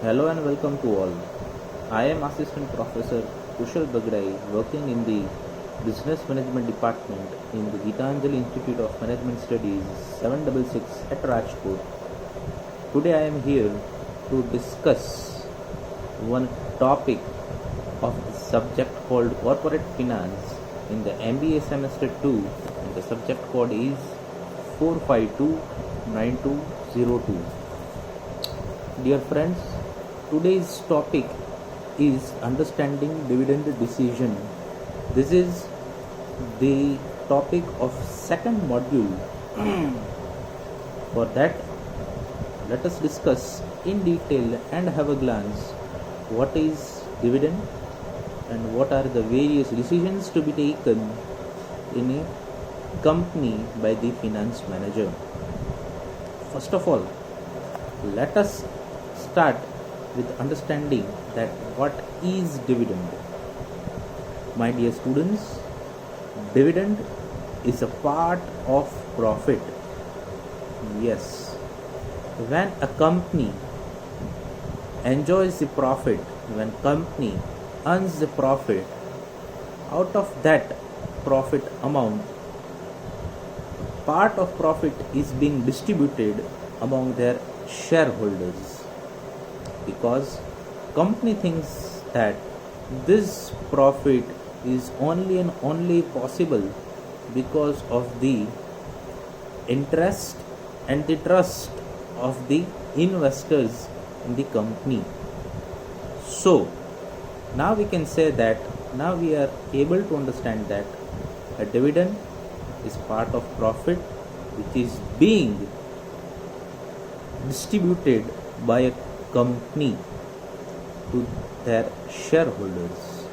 Hello and welcome to all. I am Assistant Professor Kushal Bagrai working in the Business Management Department in the Gitanjali Institute of Management Studies 766 at Rajkot. Today I am here to discuss one topic of the subject called Corporate Finance in the MBA Semester 2 and the subject code is 4529202. Dear friends, today's topic is understanding dividend decision. This is the topic of second module. For that, let us discuss in detail and have a glance what is dividend and what are the various decisions to be taken in a company by the finance manager. First of all, let us start with understanding that what is dividend. My dear students, dividend is a part of profit. Yes, when a company enjoys the profit, when company earns the profit, out of that profit amount, part of profit is being distributed among their shareholders, because company thinks that this profit is only and only possible because of the interest and the trust of the investors in the company. So now we can say that now we are able to understand that a dividend is part of profit which is being distributed by a company to their shareholders.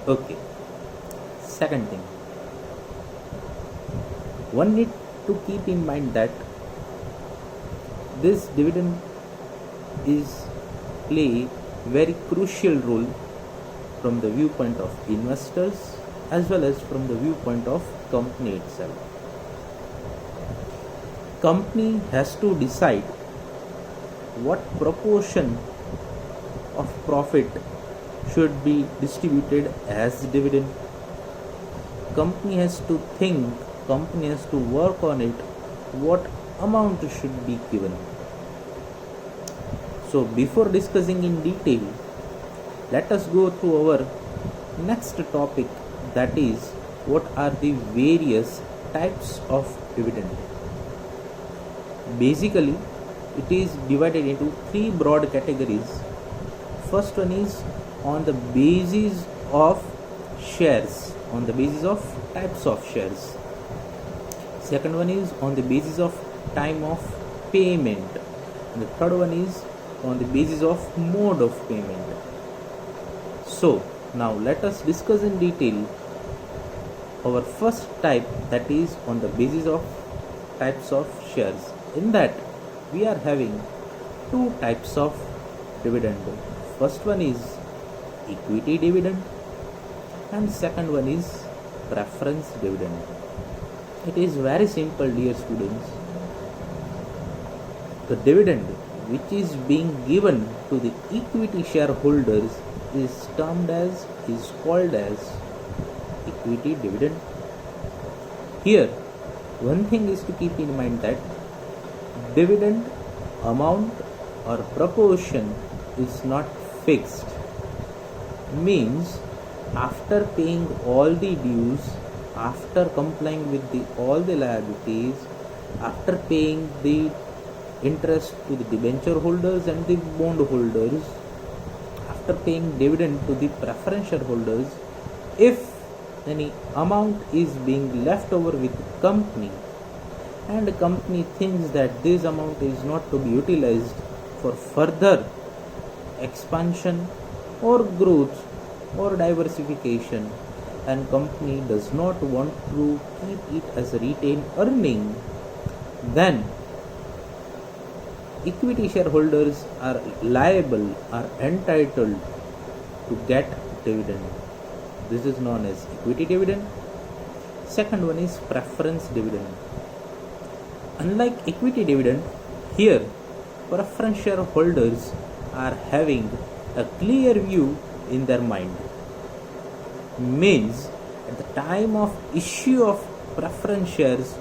Okay. Second thing, one need to keep in mind that this dividend is play very crucial role from the viewpoint of investors as well as from the viewpoint of company itself. Company has to decide what proportion of profit should be distributed as dividend. Company has to think, company has to work on it, what amount should be given. So before discussing in detail, let us go through our next topic, that is what are the various types of dividend. Basically, it is divided into three broad categories. First one is on the basis of shares, on the basis of types of shares. Second one is on the basis of time of payment. And the third one is on the basis of mode of payment. So now let us discuss in detail our first type, that is on the basis of types of shares. In that we are having two types of dividend. First one is equity dividend and second one is preference dividend. It is very simple, dear students. The dividend which is being given to the equity shareholders is called as equity dividend. Here one thing is to keep in mind that dividend amount or proportion is not fixed. Means after paying all the dues, after complying with all the liabilities, after paying the interest to the debenture holders and the bond holders, after paying dividend to the preference shareholders, if any amount is being left over with the company and the company thinks that this amount is not to be utilized for further expansion or growth or diversification, and company does not want to keep it as a retained earning, then equity shareholders are liable, are entitled to get dividend. This is known as equity dividend. Second one is preference dividend. Unlike equity dividend, here preference shareholders are having a clear view in their mind. Means at the time of issue of preference shares,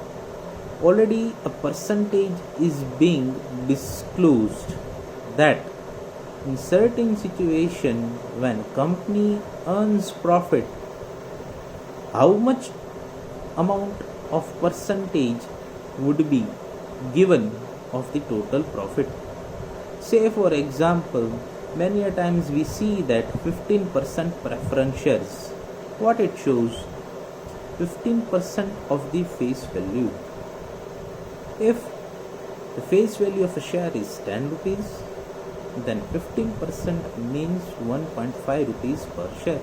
already a percentage is being disclosed that in certain situation when company earns profit, how much amount of percentage would be given of the total profit. Say for example, many a times we see that 15% preference shares. What it shows? 15% of the face value. If the face value of a share is 10 rupees, then 15% means 1.5 rupees per share.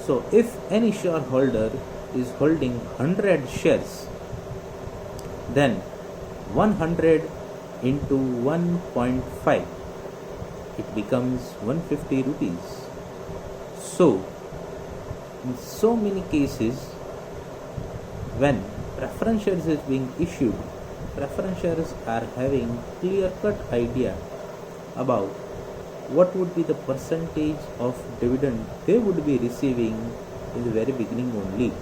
So if any shareholder is holding 100 shares, then 100 into 1.5, it becomes 150 rupees. So in so many cases, when preference shares is being issued, preference shares are having clear-cut idea about what would be the percentage of dividend they would be receiving in the very beginning only.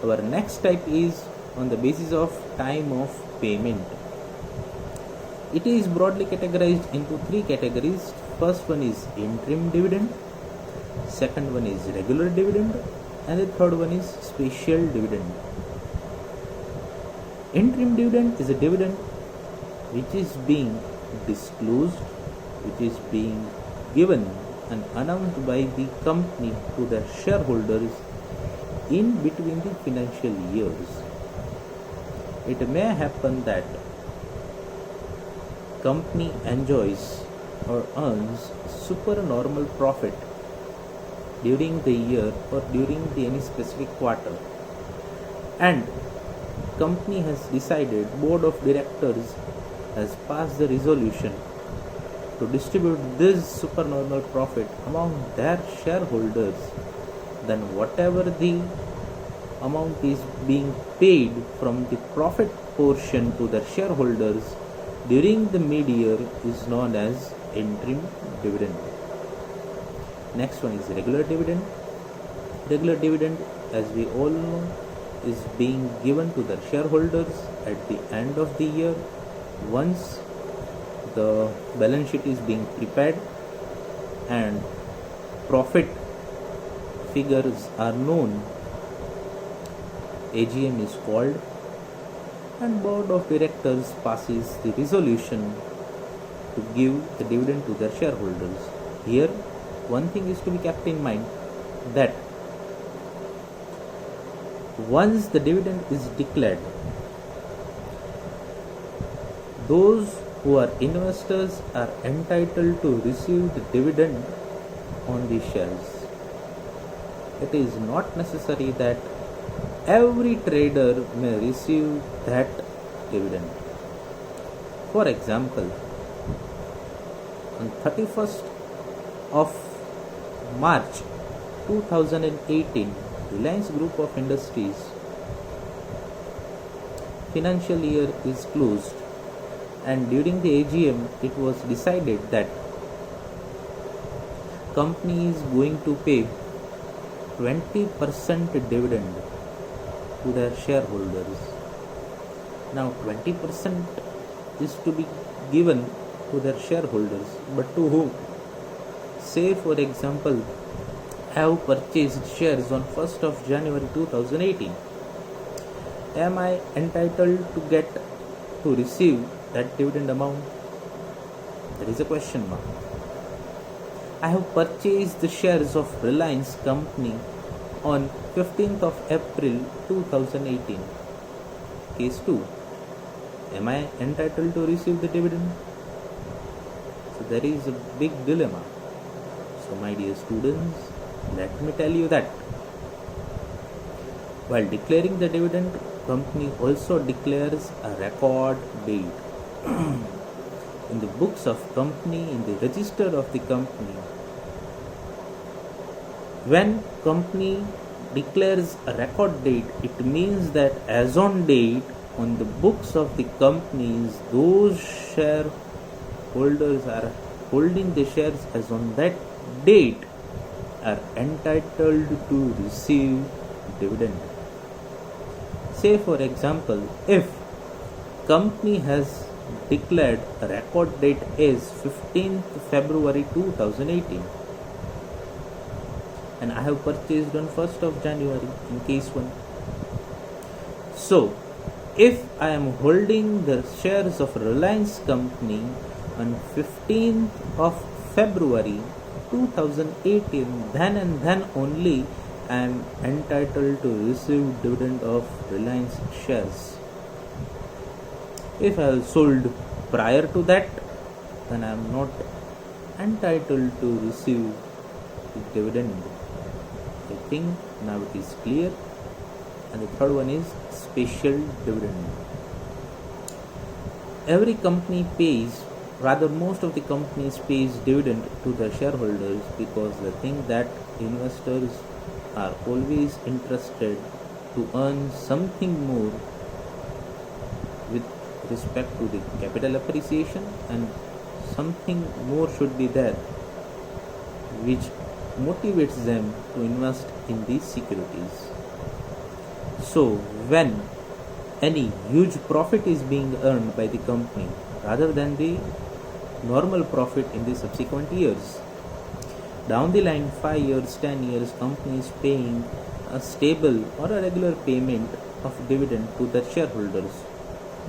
Our next type is on the basis of time of payment. It is broadly categorized into three categories. First one is interim dividend, second one is regular dividend, and the third one is special dividend. Interim dividend is a dividend which is being disclosed, which is being given and announced by the company to their shareholders in between the financial years. It may happen that company enjoys or earns supernormal profit during the year or during any specific quarter, and company has decided, board of directors has passed the resolution to distribute this supernormal profit among their shareholders, then whatever the amount is being paid from the profit portion to the shareholders during the mid-year is known as interim dividend. Next one is regular dividend. Regular dividend, as we all know, is being given to the shareholders at the end of the year once the balance sheet is being prepared and profit figures are known. AGM is called and board of directors passes the resolution to give the dividend to their shareholders. Here one thing is to be kept in mind, that once the dividend is declared, those who are investors are entitled to receive the dividend on the shares. It is not necessary that every trader may receive that dividend. For example, on 31st of March 2018, Reliance Group of Industries financial year is closed, and during the AGM it was decided that company is going to pay 20% dividend to their shareholders. Now 20% is to be given to their shareholders, but to whom? Say for example, I have purchased shares on 1st of January 2018. Am I entitled to receive that dividend amount? There is a question mark. I have purchased the shares of Reliance company on 15th of April 2018. Case 2. Am I entitled to receive the dividend? So there is a big dilemma. So my dear students, let me tell you that while declaring the dividend, company also declares a record date in the books of company, in the register of the company. When company declares a record date, it means that as on date on the books of the companies, those shareholders are holding the shares as on that date are entitled to receive dividend. Say for example, if company has declared a record date is 15th February 2018 and I have purchased on 1st of January in case 1. So, if I am holding the shares of Reliance company on 15th of February 2018, then and then only I am entitled to receive dividend of Reliance shares. If I have sold prior to that, then I am not entitled to receive dividend. I think now it is clear. And the third one is special dividend. Every company pays, rather most of the companies pays dividend to the shareholders because they think that investors are always interested to earn something more with respect to the capital appreciation, and something more should be there which motivates them to invest in these securities. So when any huge profit is being earned by the company rather than the normal profit in the subsequent years, down the line 5 years, 10 years, company is paying a stable or a regular payment of dividend to their shareholders.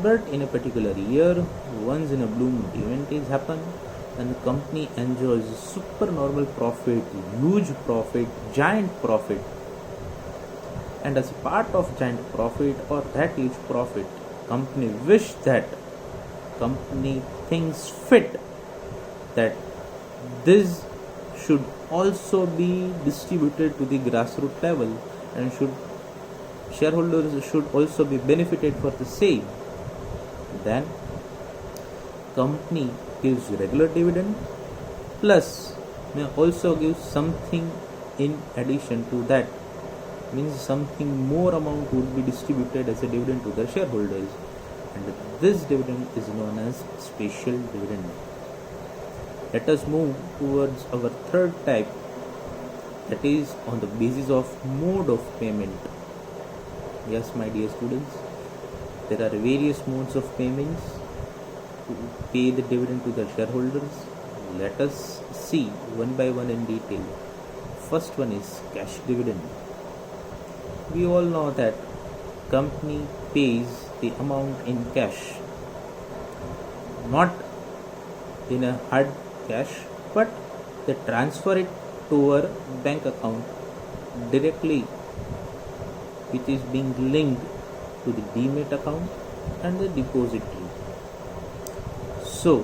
But in a particular year, once in a blue moon event is happened and the company enjoys super normal profit, huge profit, giant profit, and as a part of giant profit or that huge profit, company thinks fit that this should also be distributed to the grassroots level and shareholders should also be benefited for the same. Then company gives regular dividend plus may also give something in addition to that, means something more amount would be distributed as a dividend to the shareholders, and this dividend is known as special dividend. Let us move towards our third type, that is on the basis of mode of payment. Yes, my dear students, there are various modes of payments to pay the dividend to the shareholders. Let us see one by one in detail. First one is cash dividend. We all know that company pays the amount in cash, not in a hard cash, but they transfer it to our bank account directly, which is being linked to the demat account and the depository. So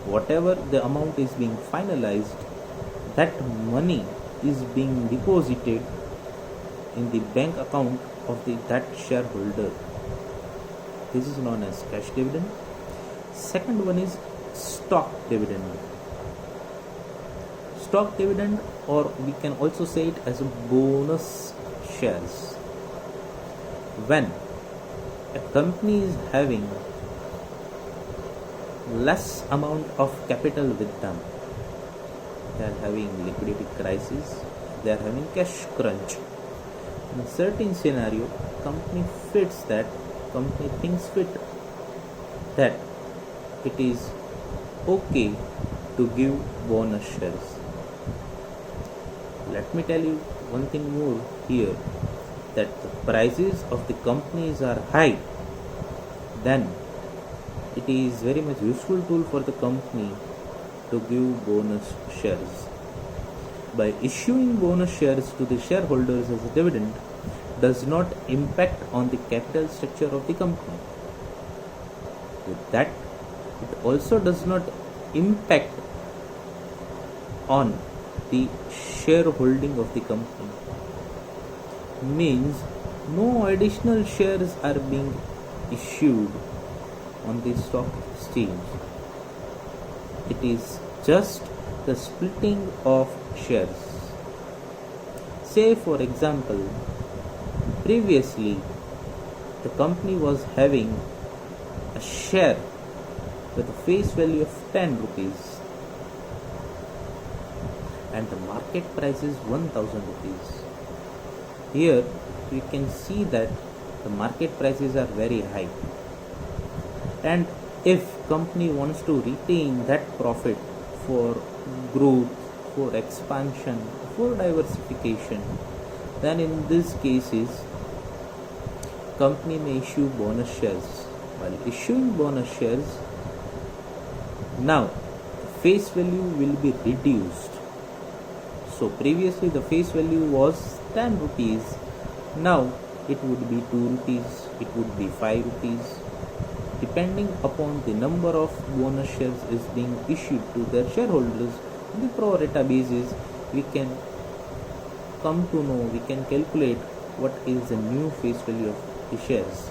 whatever the amount is being finalized, that money is being deposited in the bank account of that shareholder. This is known as cash dividend. Second one is stock dividend. Stock dividend, or we can also say it as a bonus shares. When a company is having less amount of capital with them, they are having liquidity crisis, they are having cash crunch. In a certain scenario, company thinks fit that it is okay to give bonus shares. Let me tell you one thing more here, that the prices of the companies are high, then it is very much useful tool for the company to give bonus shares. By issuing bonus shares to the shareholders as a dividend does not impact on the capital structure of the company. With that, it also does not impact on the shareholding of the company. Means no additional shares are being issued on the stock exchange. It is just the splitting of shares. Say for example, previously the company was having a share with a face value of 10 rupees, and the market price is 1000 rupees. Here you can see that the market prices are very high, and if company wants to retain that profit for growth, for expansion, for diversification, then in these cases company may issue bonus shares. While issuing bonus shares, now face value will be reduced. So previously the face value was 10 rupees, now it would be 2 rupees, it would be 5 rupees, depending upon the number of bonus shares is being issued to their shareholders. On the pro rata basis, we can come to know, we can calculate what is the new face value of the shares.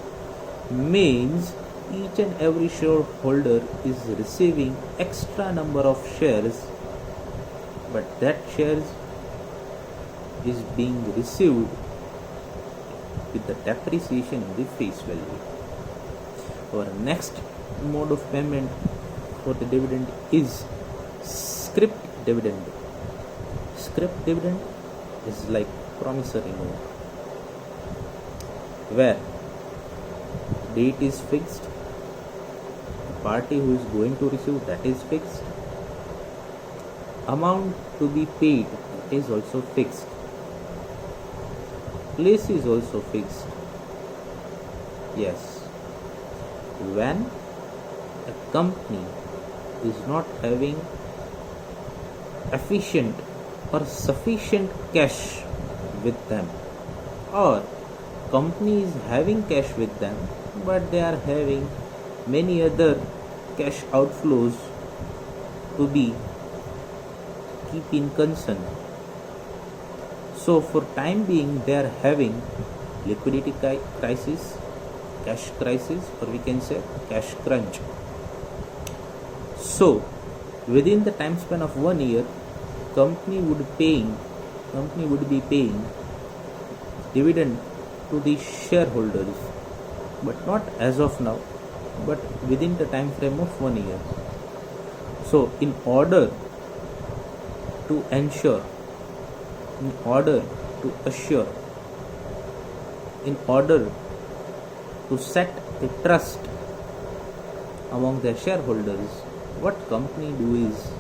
Means each and every shareholder is receiving extra number of shares, but that shares is being received with the depreciation in the face value. Our next mode of payment for the dividend is scrip dividend. Scrip dividend is like promissory note, where date is fixed, the party who is going to receive, that is fixed, amount to be paid is also fixed, place is also fixed. Yes, when a company is not having efficient or sufficient cash with them, or company is having cash with them but they are having many other cash outflows to be keep in concern, so for time being they are having liquidity crisis, cash crisis, or we can say cash crunch. So within the time span of 1 year, company would be paying dividend to the shareholders, but not as of now, but within the time frame of 1 year. So in order to ensure, in order to assure, in order to set a trust among their shareholders, what company do is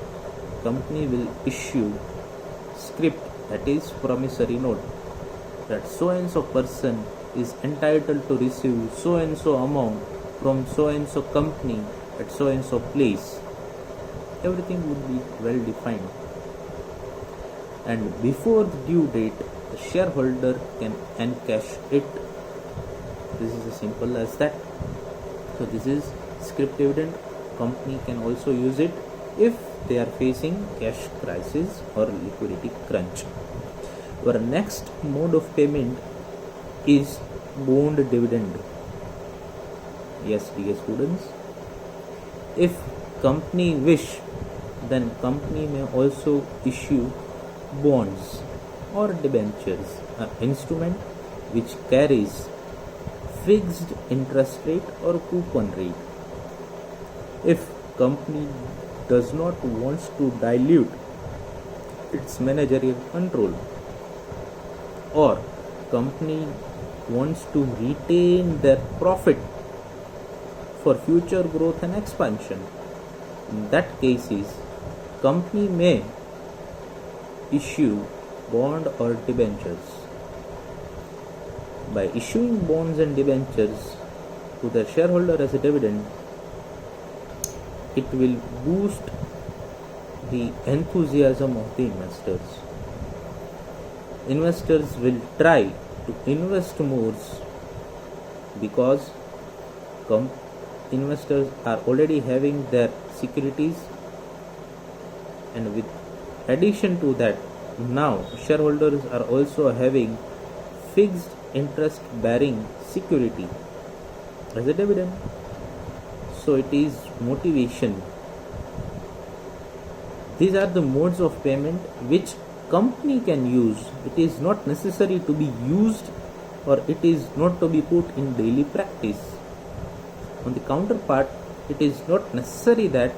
company will issue scrip, that is promissory note, that so and so person is entitled to receive so and so amount from so and so company at so and so place. Everything would be well defined, and before the due date the shareholder can encash it. This is as simple as that. So this is scrip dividend. Company can also use it if they are facing cash crisis or liquidity crunch. Our next mode of payment is bond dividend. Yes, dear students, if company wish, then company may also issue bonds or debentures, an instrument which carries fixed interest rate or coupon rate. If company does not want to dilute its managerial control, or company wants to retain their profit for future growth and expansion, in that cases company may issue bond or debentures. By issuing bonds and debentures to the shareholder as a dividend, it will boost the enthusiasm of the investors. Investors will try to invest more because investors are already having their securities, and with addition to that, now shareholders are also having fixed interest bearing security as a dividend. So it is motivation. These are the modes of payment which company can use. It is not necessary to be used, or it is not to be put in daily practice. On the counterpart, it is not necessary that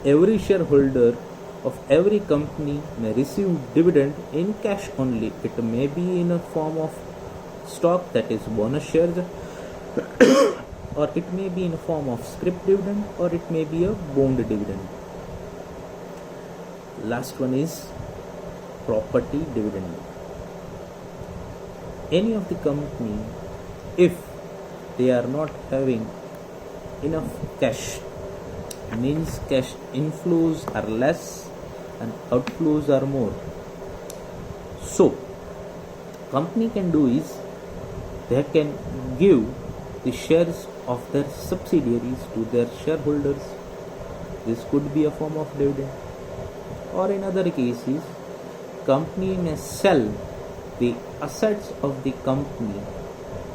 every shareholder of every company may receive dividend in cash only. It may be in a form of stock, that is bonus shares, or it may be in a form of scrip dividend, or it may be a bond dividend. Last one is property dividend. Any of the company, if they are not having enough cash, means cash inflows are less and outflows are more, so company can do is they can give the shares of their subsidiaries to their shareholders. This could be a form of dividend. Or in other cases, company may sell the assets of the company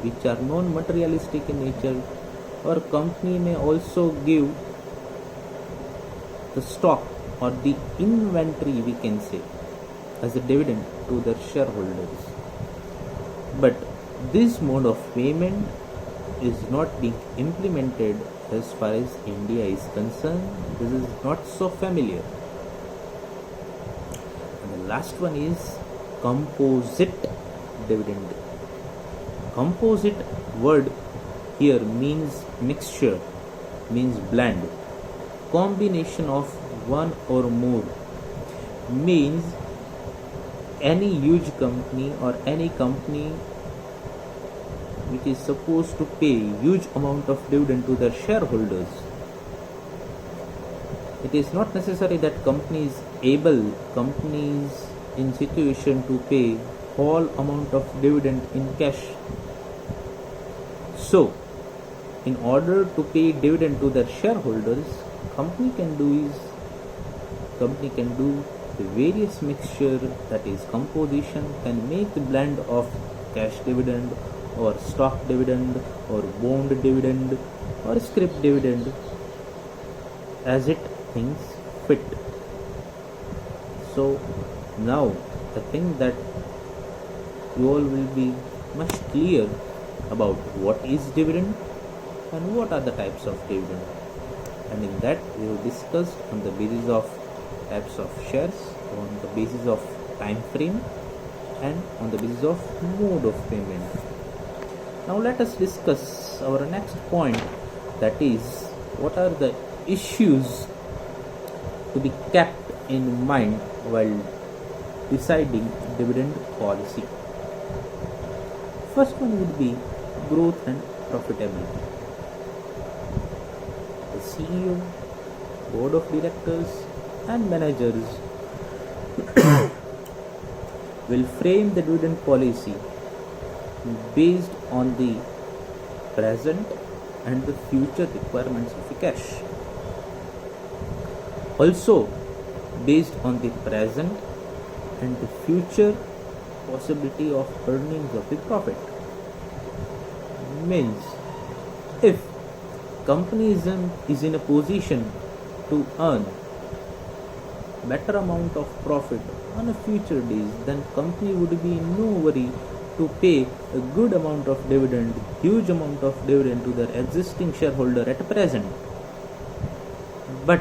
which are non-materialistic in nature, or company may also give the stock or the inventory, we can say, as a dividend to their shareholders. But this mode of payment is not being implemented as far as India is concerned. This is not so familiar. And the last one is composite dividend. Composite word here means mixture, means blend, combination of one or more, means any huge company or any company which is supposed to pay huge amount of dividend to their shareholders. It is not necessary that companies in situation to pay whole amount of dividend in cash. So, in order to pay dividend to their shareholders, company can do the various mixture, that is composition, can make the blend of cash dividend or stock dividend or bond dividend or scrip dividend as it thinks fit. So now I think that you all will be much clear about what is dividend and what are the types of dividend, and in that we have discussed on the basis of types of shares, on the basis of time frame, and on the basis of mode of payment. Now let us discuss our next point, that is, what are the issues to be kept in mind while deciding dividend policy. First one would be growth and profitability. The CEO, board of directors and managers will frame the dividend policy based on the present and the future requirements of the cash. Also based on the present and the future possibility of earnings of the profit. Means, if company is in a position to earn better amount of profit on a future days, then company would be in no worry to pay a good amount of dividend, huge amount of dividend to their existing shareholder at present. But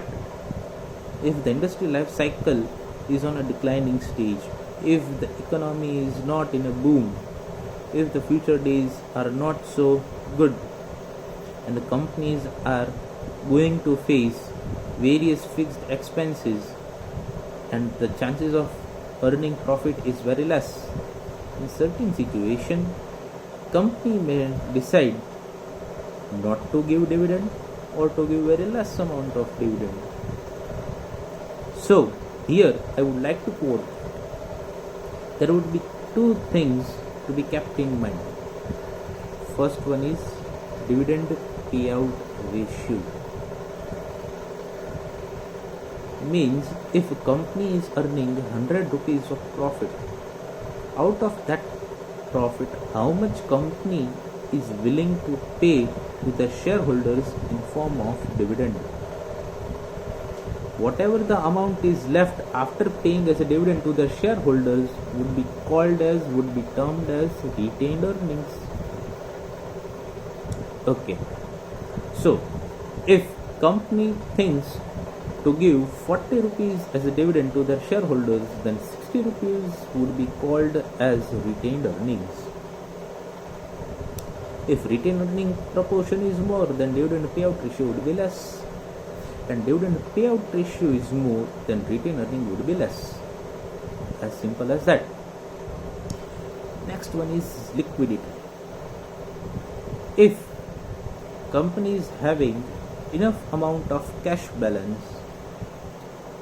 if the industry life cycle is on a declining stage, if the economy is not in a boom, if the future days are not so good, and the companies are going to face various fixed expenses, and the chances of earning profit is very less, in certain situation company may decide not to give dividend or to give very less amount of dividend. So here I would like to quote, there would be two things to be kept in mind. First one is dividend payout ratio. Means, if a company is earning 100 rupees of profit, out of that profit, how much company is willing to pay to the shareholders in form of dividend? Whatever the amount is left after paying as a dividend to the shareholders would be termed as retained earnings. Okay. So, if company thinks to give 40 rupees as a dividend to their shareholders, then 60 rupees would be called as retained earnings. If retained earning proportion is more, then dividend payout ratio would be less. And dividend payout ratio is more, then retained earning would be less. As simple as that. Next one is liquidity. If company is having enough amount of cash balance,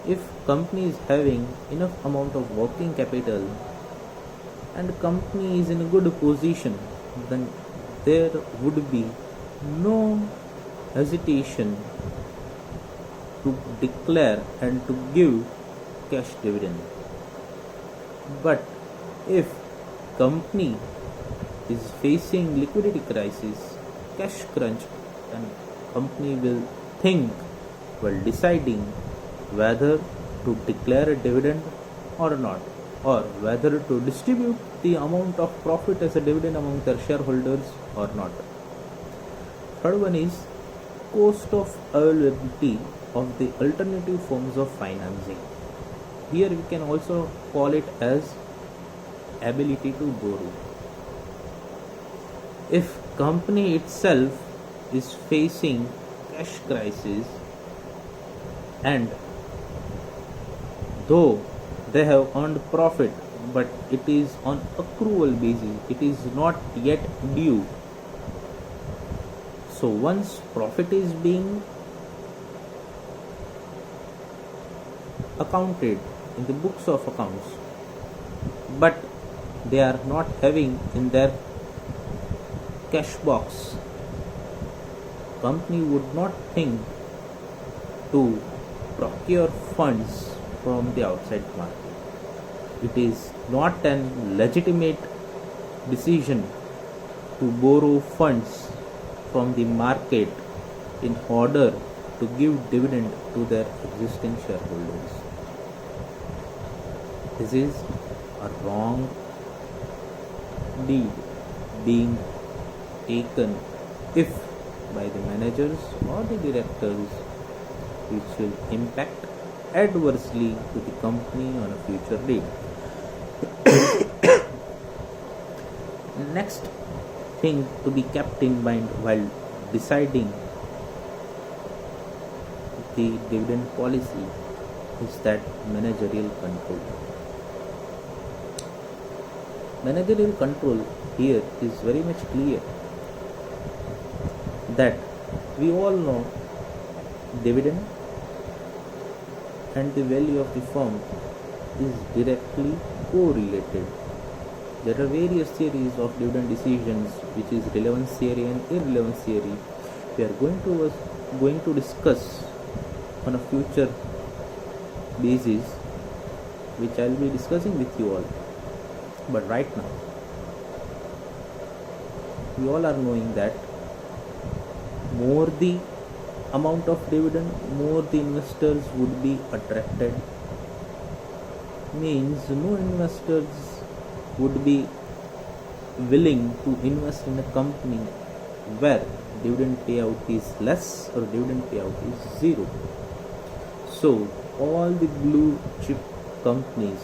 if company is having enough amount of working capital, and company is in a good position, then there would be no hesitation to declare and to give cash dividend. But if company is facing liquidity crisis, cash crunch, then company will think while deciding whether to declare a dividend or not, or whether to distribute the amount of profit as a dividend among their shareholders or not. Third one is cost of availability of the alternative forms of financing. Here we can also call it as ability to borrow. If company itself is facing cash crisis, and though they have earned profit, but it is on accrual basis, it is not yet due. So once profit is being accounted in the books of accounts, but they are not having in their cash box, company would not think to procure funds from the outside market. It is not an legitimate decision to borrow funds from the market in order to give dividend to their existing shareholders. This is a wrong deed being taken if by the managers or the directors, which will impact adversely to the company on a future date. Next thing to be kept in mind while deciding the dividend policy is that managerial control. Managerial control here is very much clear that we all know dividend and the value of the firm is directly correlated. There are various theories of dividend decisions, which is relevance theory and irrelevance theory. We are going to discuss on a future basis, which I will be discussing with you all. But right now, we all are knowing that more the amount of dividend, more the investors would be attracted. Means no investors would be willing to invest in a company where dividend payout is less or dividend payout is zero. So all the blue chip companies,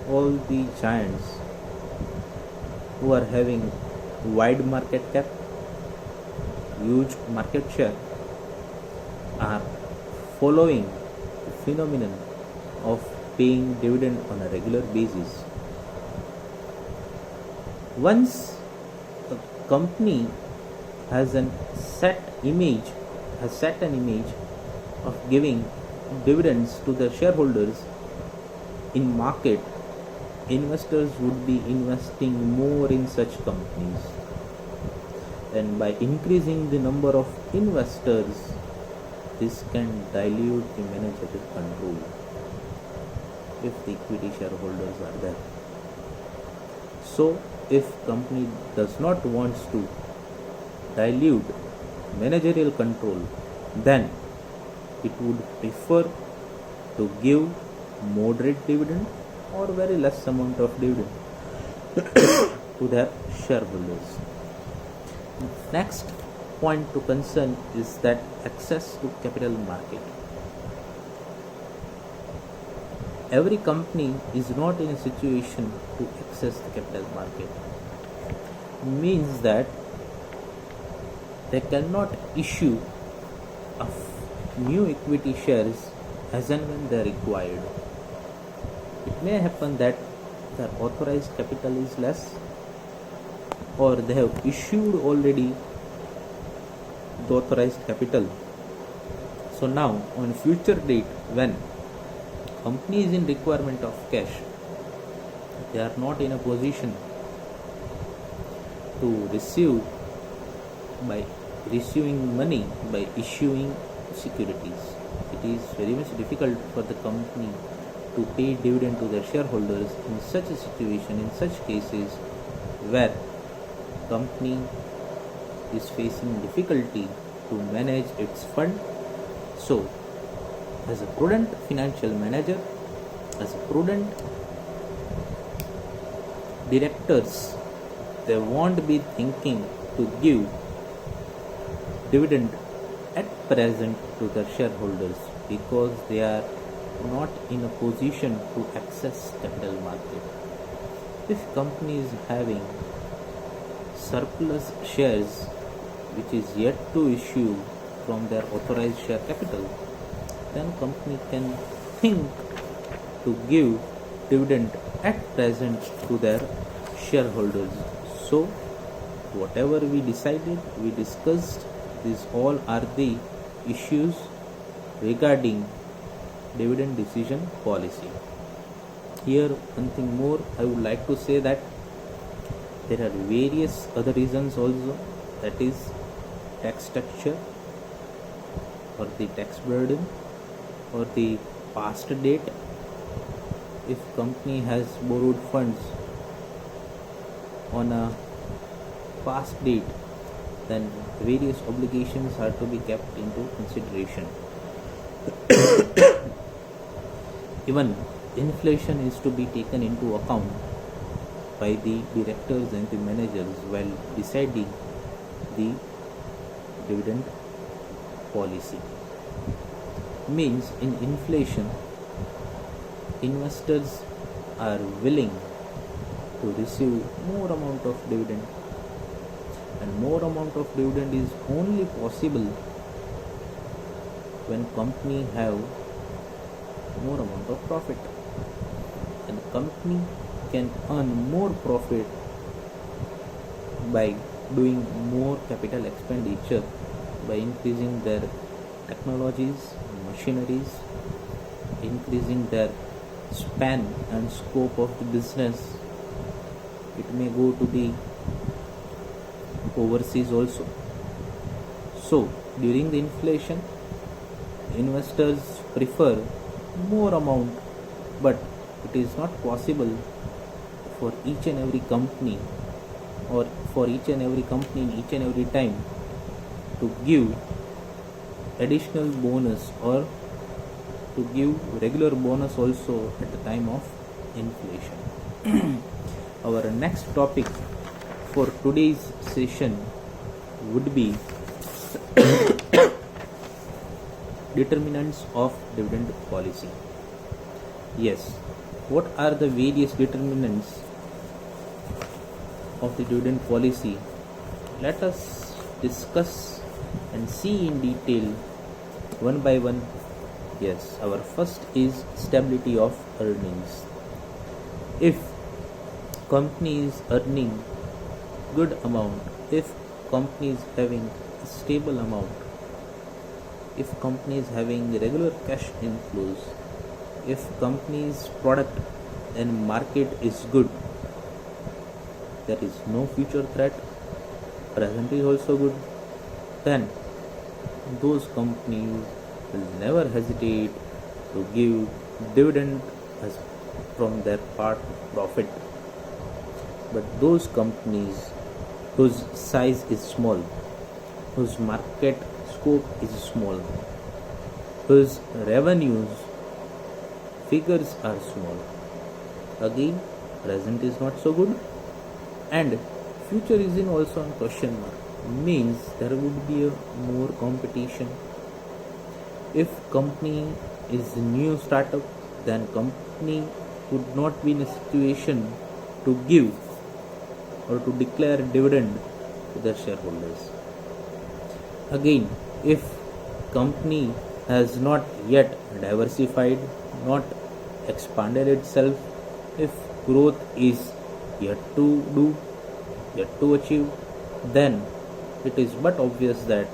all the giants who are having wide market cap, huge market share, are following the phenomenon of paying dividend on a regular basis. Once a company has set an image of giving dividends to the shareholders in market, investors would be investing more in such companies. And by increasing the number of investors, this can dilute the managerial control if the equity shareholders are there. So if company does not want to dilute managerial control, then it would prefer to give moderate dividend or very less amount of dividend to their shareholders. Next point to concern is that access to capital market. Every company is not in a situation to access the capital market. Means that they cannot issue new equity shares as and when they are required. It may happen that their authorized capital is less, or they have issued already the authorized capital. So now on future date, when company is in requirement of cash, they are not in a position to receive by receiving money by issuing securities. It is very much difficult for the company to pay dividend to their shareholders in such a situation, in such cases where company is facing difficulty to manage its fund. So as a prudent financial manager, as a prudent directors, they won't be thinking to give dividend at present to their shareholders because they are not in a position to access capital market. If company is having surplus shares which is yet to issue from their authorized share capital, then company can think to give dividend at present to their shareholders. So whatever we decided, we discussed, these all are the issues regarding dividend decision policy. Here one thing more I would like to say, that there are various other reasons also, that is tax structure or the tax burden or the past date. If company has borrowed funds on a past date, then various obligations are to be kept into consideration. Even inflation is to be taken into account by the directors and the managers while deciding the dividend policy. Means in inflation, investors are willing to receive more amount of dividend, and more amount of dividend is only possible when company have more amount of profit, and company can earn more profit by doing more capital expenditure, by increasing their technologies, machineries, increasing their span and scope of the business. It may go to the overseas also. So during the inflation, investors prefer more amount, but it is not possible for each and every company, or for each and every company in each and every time, to give additional bonus or to give regular bonus also at the time of inflation. Our next topic for today's session would be determinants of dividend policy. Yes, what are the various determinants of the dividend policy? Let us discuss and see in detail one by one. Yes, our first is stability of earnings. If company is earning good amount, if company is having a stable amount, if company is having regular cash inflows, if company's product and market is good, there is no future threat, present is also good, then those companies will never hesitate to give dividend as from their part of profit. But those companies whose size is small, whose market scope is small, whose revenues figures are small, again present is not so good and future is in also on question mark. means there would be a more competition. If company is a new startup, then company would not be in a situation to give or to declare dividend to their shareholders. Again, if company has not yet diversified, not expanded itself, if growth is yet to do, yet to achieve, then it is but obvious that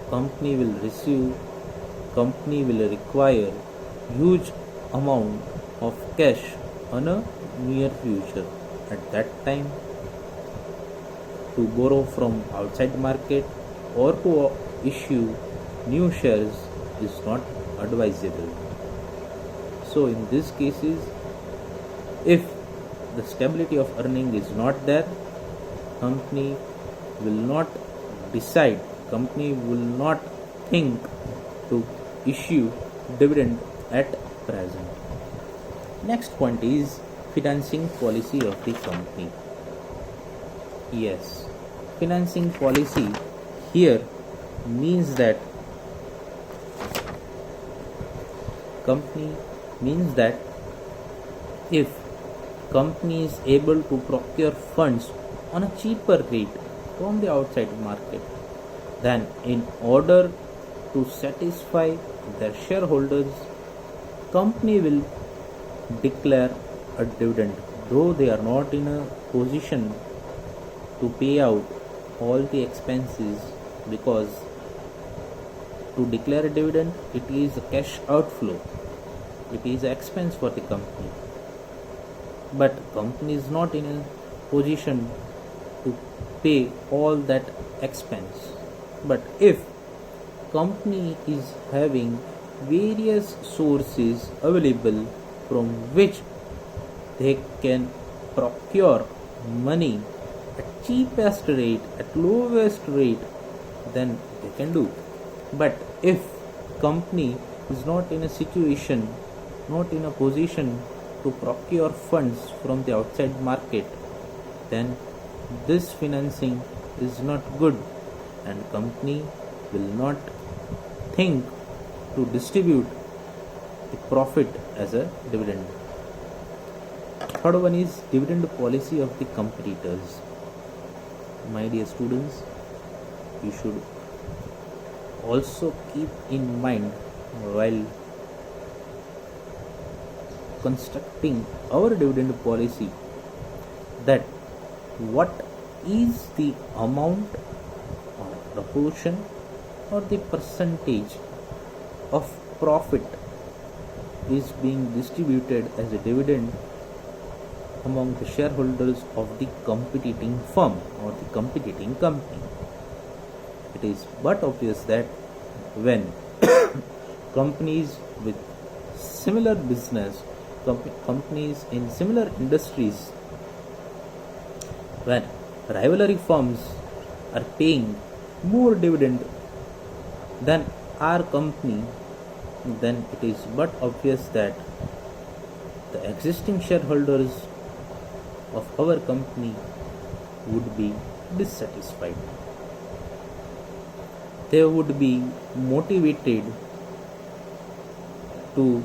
company will receive, company will require huge amount of cash on a near future. At that time, to borrow from outside market or to issue new shares is not advisable. So in these cases, if the stability of earning is not there, company will not decide, company will not think to issue dividend at present. Next point is financing policy of the company. Yes, financing policy here means that company means that if company is able to procure funds on a cheaper rate from the outside market, then in order to satisfy their shareholders, company will declare a dividend, though they are not in a position to pay out all the expenses, because to declare a dividend, it is a cash outflow, it is an expense for the company, but company is not in a position to pay all that expense. But if company is having various sources available from which they can procure money at cheapest rate, at lowest rate, then they can do. But if company is not in a situation, not in a position to procure funds from the outside market, then this financing is not good, and company will not think to distribute the profit as a dividend. Third one is dividend policy of the competitors. My dear students, you should also keep in mind while constructing our dividend policy that what is the amount or proportion or the percentage of profit is being distributed as a dividend among the shareholders of the competing firm or the competing company. It is but obvious that when companies with similar business, companies in similar industries, when rivalry firms are paying more dividend than our company, then it is but obvious that the existing shareholders of our company would be dissatisfied. They would be motivated to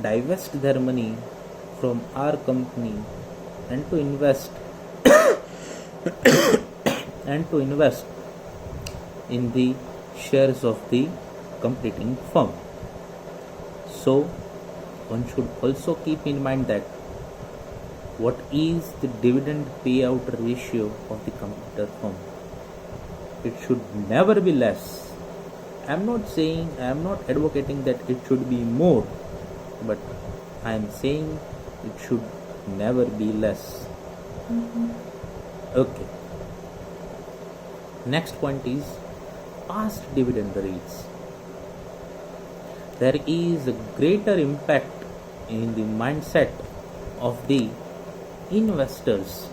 divest their money from our company and to invest in the shares of the competing firm. So one should also keep in mind that what is the dividend payout ratio of the competitor firm. It should never be less. I am not advocating that it should be more, but I am saying it should never be less. Okay. Next point is past dividend rates. There is a greater impact in the mindset of the investors.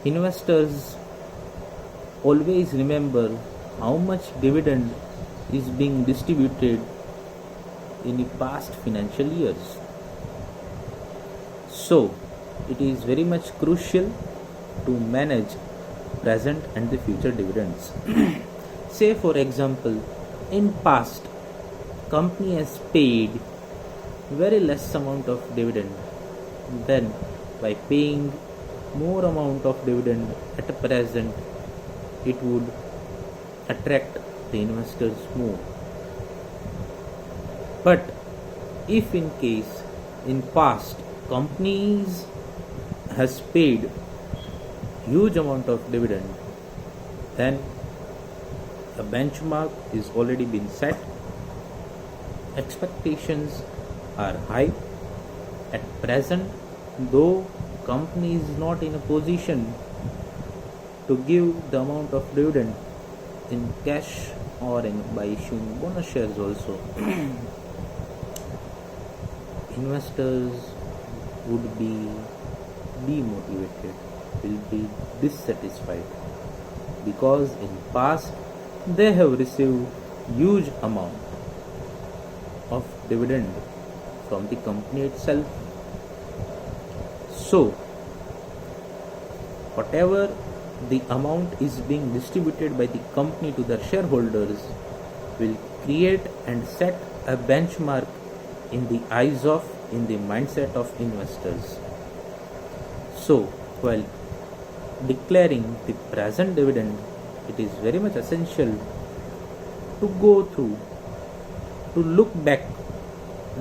Investors always remember how much dividend is being distributed in the past financial years. So it is very much crucial to manage present and the future dividends. Say for example, in past, company has paid very less amount of dividend, then by paying more amount of dividend at present, it would attract the investors more. But if in case in past companies has paid huge amount of dividend, then a benchmark is already been set, expectations are high. At present, though company is not in a position to give the amount of dividend in cash or by issuing bonus shares also, investors would be demotivated, will be dissatisfied, because in past they have received huge amount of dividend from the company itself. So whatever the amount is being distributed by the company to their shareholders will create and set a benchmark in the eyes of, in the mindset of investors. So while declaring the present dividend, it is very much essential to go through, to look back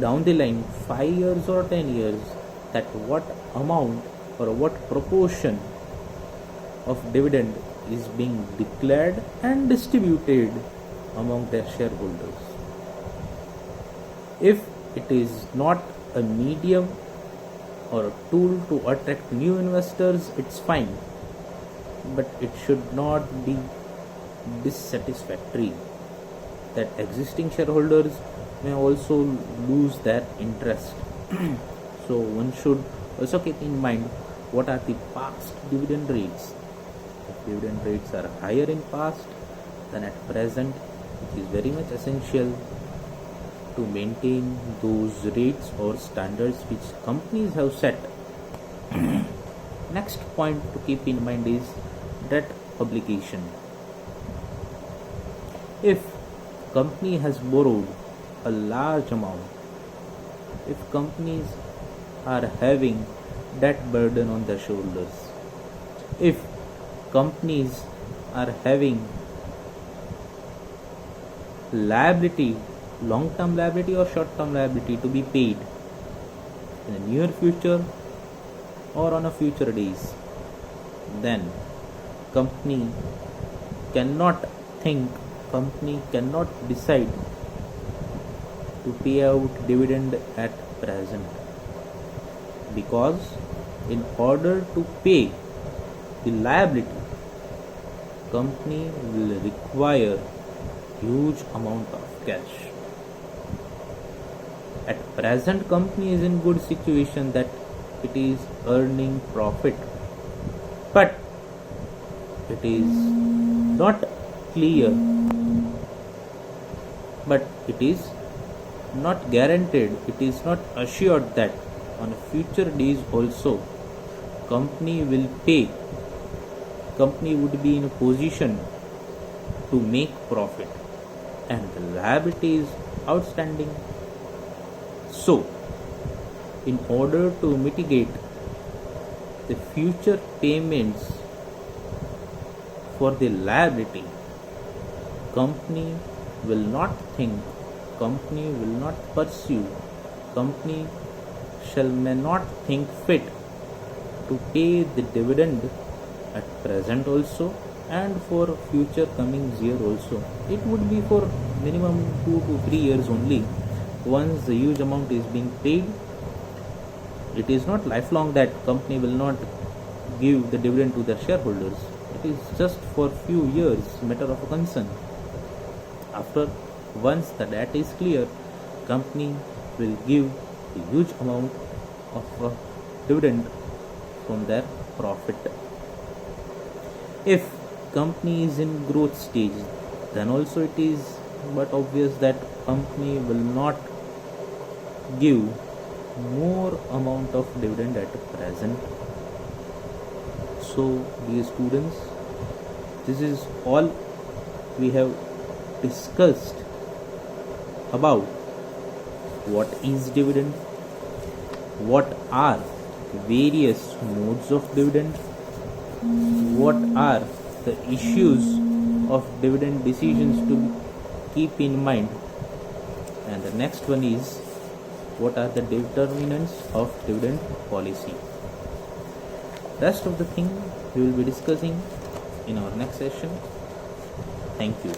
down the line 5 years or 10 years, that what amount or what proportion of dividend is being declared and distributed among their shareholders. If it is not a medium or a tool to attract new investors, it's fine, but it should not be dissatisfactory, that existing shareholders may also lose their interest. So one should also keep in mind what are the past dividend rates. If dividend rates are higher in past than at present, it is very much essential to maintain those rates or standards which companies have set. Next point to keep in mind is debt obligation. If company has borrowed a large amount, if companies are having debt burden on their shoulders, if companies are having liability, long-term liability or short-term liability to be paid in the near future or on a future days, then company cannot think, company cannot decide to pay out dividend at present, because in order to pay the liability, company will require huge amount of cash. At present, company is in good situation that it is earning profit, but it is not clear, but it is not guaranteed, it is not assured that on future days also company will pay, company would be in a position to make profit, and the liability is outstanding. So in order to mitigate the future payments for the liability, company will not think, company will not pursue, company may not think fit to pay the dividend at present also and for future coming year also. It would be for minimum 2 to 3 years only. Once the huge amount is being paid, it is not lifelong that company will not give the dividend to their shareholders. It is just for few years, matter of concern. After once the debt is clear, company will give a huge amount of dividend from their profit. If company is in growth stage, then also it is but obvious that company will not give more amount of dividend at present. So dear students, this is all we have discussed about what is dividend, what are various modes of dividend, what are the issues of dividend decisions to keep in mind, and the next one is what are the determinants of dividend policy. Rest of the thing we will be discussing in our next session. Thank you.